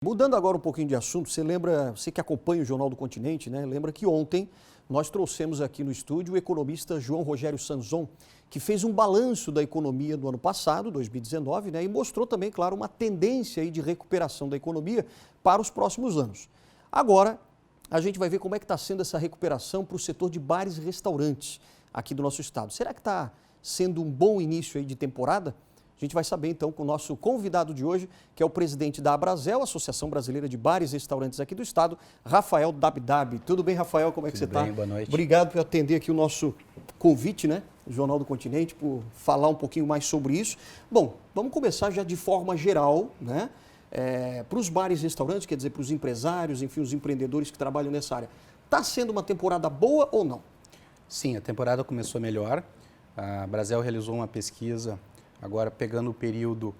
Mudando agora um pouquinho de assunto, você que acompanha o Jornal do Continente, né? Lembra que ontem nós trouxemos aqui no estúdio o economista João Rogério Sanzon, que fez um balanço da economia do ano passado, 2019, né? E mostrou também, claro, uma tendência aí de recuperação da economia para os próximos anos. Agora, a gente vai ver como é que está sendo essa recuperação para o setor de bares e restaurantes aqui do nosso estado. Será que está sendo um bom início aí de temporada? A gente vai saber então com o nosso convidado de hoje, que é o presidente da Abrazel, Associação Brasileira de Bares e Restaurantes aqui do estado, Rafael Dabdab. Tudo bem, Rafael? Como é que você está? Tudo bem, boa noite. Obrigado por atender aqui o nosso convite, né? O Jornal do Continente, por falar um pouquinho mais sobre isso. Bom, vamos começar já de forma geral, né? Para os bares e restaurantes, quer dizer, para os empresários, enfim, os empreendedores que trabalham nessa área. Está sendo uma temporada boa ou não? Sim, a temporada começou melhor. A Abrazel realizou uma pesquisa agora pegando o período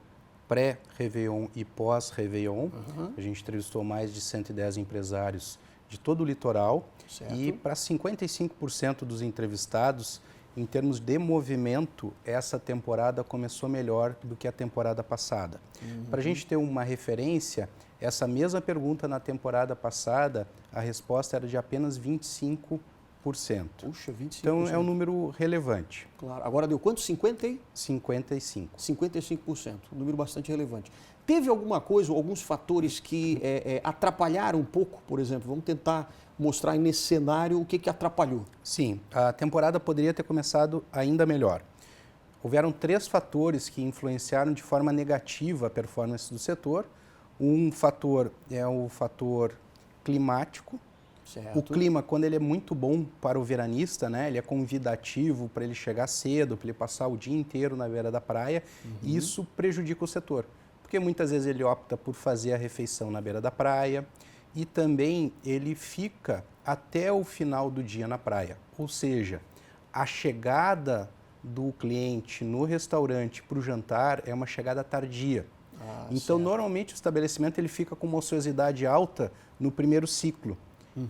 pré-Réveillon e pós-Réveillon. A gente entrevistou mais de 110 empresários de todo o litoral. Certo. E para 55% dos entrevistados, em termos de movimento, essa temporada começou melhor do que a temporada passada. Para a gente ter uma referência, essa mesma pergunta na temporada passada, a resposta era de apenas 25%. Puxa, 25%. Então é um número relevante. Claro. Agora deu quanto? 50 e? 55%. 55%, um número bastante relevante. Teve alguma coisa ou alguns fatores que atrapalharam um pouco, por exemplo? Vamos tentar mostrar aí nesse cenário o que atrapalhou. Sim, a temporada poderia ter começado ainda melhor. Houveram 3 fatores que influenciaram de forma negativa a performance do setor. Um fator é o fator climático. Certo. O clima, quando ele é muito bom para o veranista, né, ele é convidativo para ele chegar cedo, para ele passar o dia inteiro na beira da praia, e isso prejudica o setor. Porque muitas vezes ele opta por fazer a refeição na beira da praia e também ele fica até o final do dia na praia. Ou seja, a chegada do cliente no restaurante para o jantar é uma chegada tardia. Então, certo. Normalmente o estabelecimento ele fica com uma ociosidade alta no primeiro ciclo.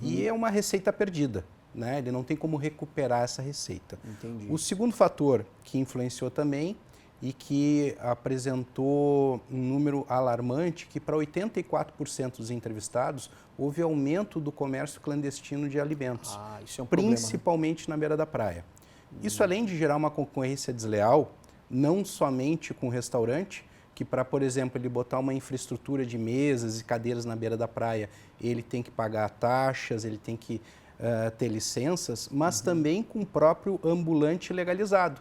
E é uma receita perdida, né? Ele não tem como recuperar essa receita. Entendi. O segundo fator que influenciou também e que apresentou um número alarmante, que para 84% dos entrevistados houve aumento do comércio clandestino de alimentos, Isso é um problema, né? principalmente na beira da praia. Isso, além de gerar uma concorrência desleal, não somente com o restaurante, que para, por exemplo, ele botar uma infraestrutura de mesas e cadeiras na beira da praia, ele tem que pagar taxas, ele tem que ter licenças, mas também com o próprio ambulante legalizado,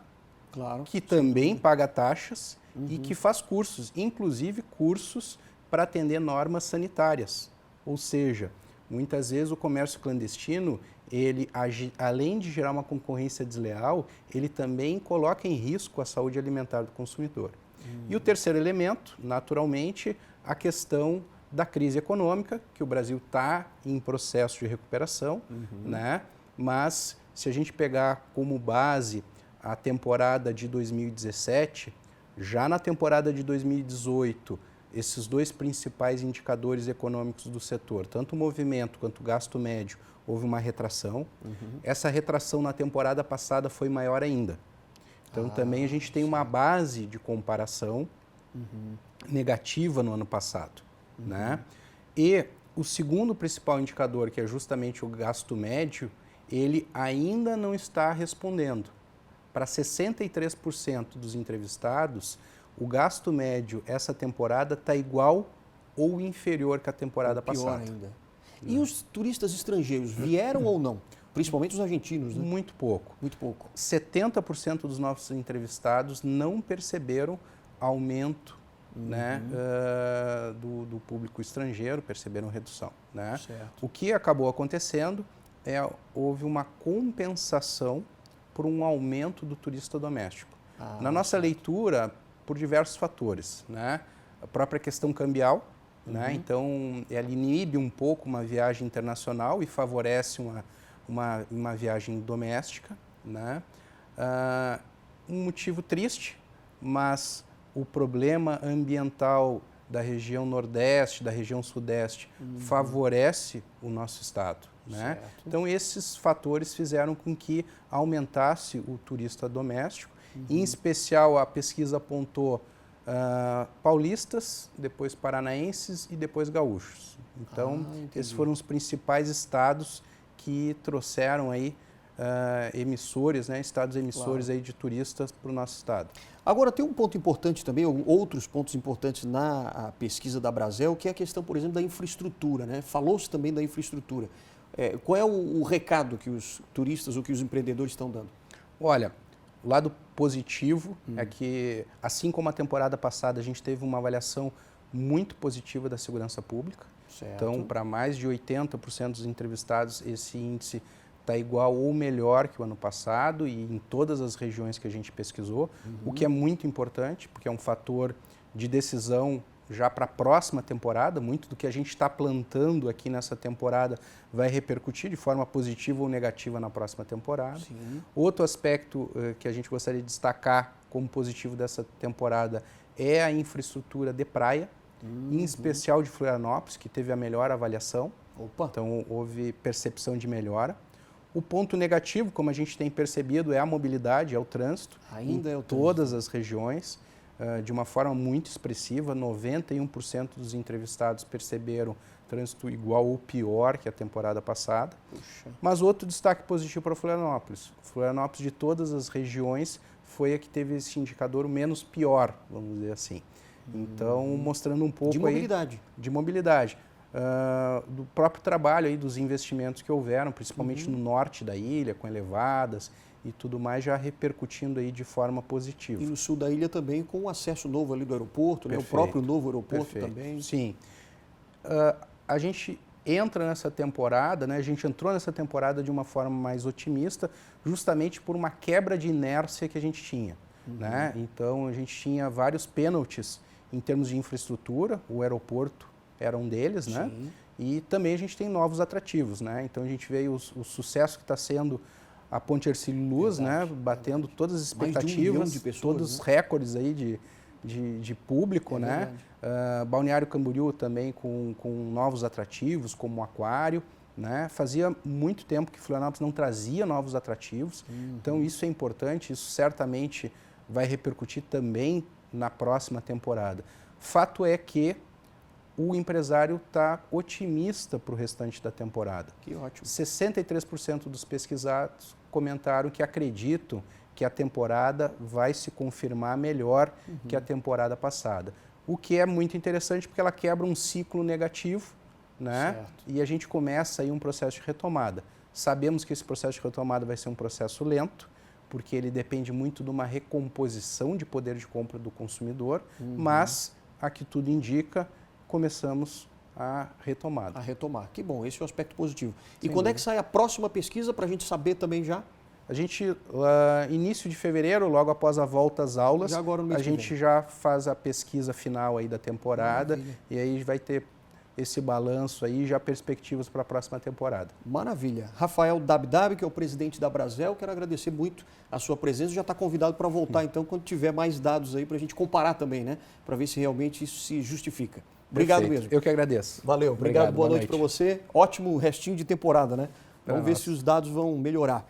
Claro. que também paga taxas e que faz cursos, inclusive cursos para atender normas sanitárias. Ou seja, muitas vezes o comércio clandestino, ele, além de gerar uma concorrência desleal, ele também coloca em risco a saúde alimentar do consumidor. E o terceiro elemento, naturalmente, a questão da crise econômica, que o Brasil está em processo de recuperação, né? Mas se a gente pegar como base a temporada de 2017, já na temporada de 2018, esses 2 principais indicadores econômicos do setor, tanto o movimento quanto o gasto médio, houve uma retração. Essa retração na temporada passada foi maior ainda. Então, também a gente tem uma base de comparação negativa no ano passado. Né? E o segundo principal indicador, que é justamente o gasto médio, ele ainda não está respondendo. Para 63% dos entrevistados, o gasto médio essa temporada está igual ou inferior que a temporada passada. Pior ainda. E os turistas estrangeiros vieram ou não? Principalmente os argentinos, né? Muito pouco. Muito pouco. 70% dos nossos entrevistados não perceberam aumento né, do público estrangeiro, perceberam redução. Né? Certo. O que acabou acontecendo houve uma compensação por um aumento do turista doméstico. Na nossa leitura, por diversos fatores. Né? A própria questão cambial, né? Então ela inibe um pouco uma viagem internacional e favorece uma viagem doméstica, né? Um motivo triste, mas o problema ambiental da região Nordeste, da região Sudeste, favorece o nosso estado. Né? Então, esses fatores fizeram com que aumentasse o turista doméstico. Em especial, a pesquisa apontou paulistas, depois paranaenses e depois gaúchos. Então, esses foram os principais estados que trouxeram aí emissores, né, estados emissores aí de turistas para o nosso estado. Agora, tem um ponto importante também, outros pontos importantes na pesquisa da Brasel, que é a questão, por exemplo, da infraestrutura, né? Falou-se também da infraestrutura. Qual é o recado que os turistas ou que os empreendedores estão dando? Olha, o lado positivo é que, assim como a temporada passada, a gente teve uma avaliação muito positiva da segurança pública. Certo. Então, para mais de 80% dos entrevistados, esse índice está igual ou melhor que o ano passado e em todas as regiões que a gente pesquisou, o que é muito importante, porque é um fator de decisão já para a próxima temporada. Muito do que a gente está plantando aqui nessa temporada vai repercutir de forma positiva ou negativa na próxima temporada. Sim. Outro aspecto que a gente gostaria de destacar como positivo dessa temporada é a infraestrutura de praia, em especial de Florianópolis, que teve a melhor avaliação. Opa. Então, houve percepção de melhora. O ponto negativo, como a gente tem percebido, é a mobilidade, é o trânsito. Ainda é o trânsito. Todas as regiões, de uma forma muito expressiva, 91% dos entrevistados perceberam trânsito igual ou pior que a temporada passada. Puxa. Mas outro destaque positivo para Florianópolis. Florianópolis, de todas as regiões, foi a que teve esse indicador menos pior, vamos dizer assim. Então, mostrando um pouco de mobilidade. De mobilidade. Do próprio trabalho aí, dos investimentos que houveram, principalmente no norte da ilha, com elevadas e tudo mais, já repercutindo aí de forma positiva. E no sul da ilha também, com o acesso novo ali do aeroporto, né? O próprio novo aeroporto também. Sim. A gente entra nessa temporada, né? A gente entrou nessa temporada de uma forma mais otimista, justamente por uma quebra de inércia que a gente tinha. Né? Então, a gente tinha vários pênaltis em termos de infraestrutura, o aeroporto era um deles, né? E também a gente tem novos atrativos, né? Então a gente veio o sucesso que está sendo a Ponte Hercílio Luz, né? Batendo todas as expectativas, mais de 1 milhão de pessoas, todos os recordes aí de público, né? Balneário Camboriú também com novos atrativos, como o aquário, né? Fazia muito tempo que Florianópolis não trazia novos atrativos, então isso é importante, isso certamente vai repercutir também na próxima temporada. Fato é que o empresário está otimista para o restante da temporada. Que ótimo. 63% dos pesquisados comentaram que acreditam que a temporada vai se confirmar melhor que a temporada passada. O que é muito interessante porque ela quebra um ciclo negativo, né? Certo. E a gente começa aí um processo de retomada. Sabemos que esse processo de retomada vai ser um processo lento, porque ele depende muito de uma recomposição de poder de compra do consumidor, mas, a que tudo indica, começamos a retomada. A retomar. Que bom, esse é o aspecto positivo. E Sem quando é dúvida. que sai a próxima pesquisa para a gente saber também já? A gente, início de fevereiro, logo após a volta às aulas, Já agora no mês a que gente vem. já faz a pesquisa final aí da temporada. Maravilha. E aí vai ter esse balanço aí, já perspectivas para a próxima temporada. Maravilha. Rafael Dabdab, que é o presidente da Brasel, quero agradecer muito a sua presença. Já está convidado para voltar, então, quando tiver mais dados aí para a gente comparar também, né? Para ver se realmente isso se justifica. Obrigado Perfeito. mesmo. Eu que agradeço. Valeu. Obrigado. Boa noite noite. para você. Ótimo restinho de temporada, né? Vamos ver se os dados vão melhorar.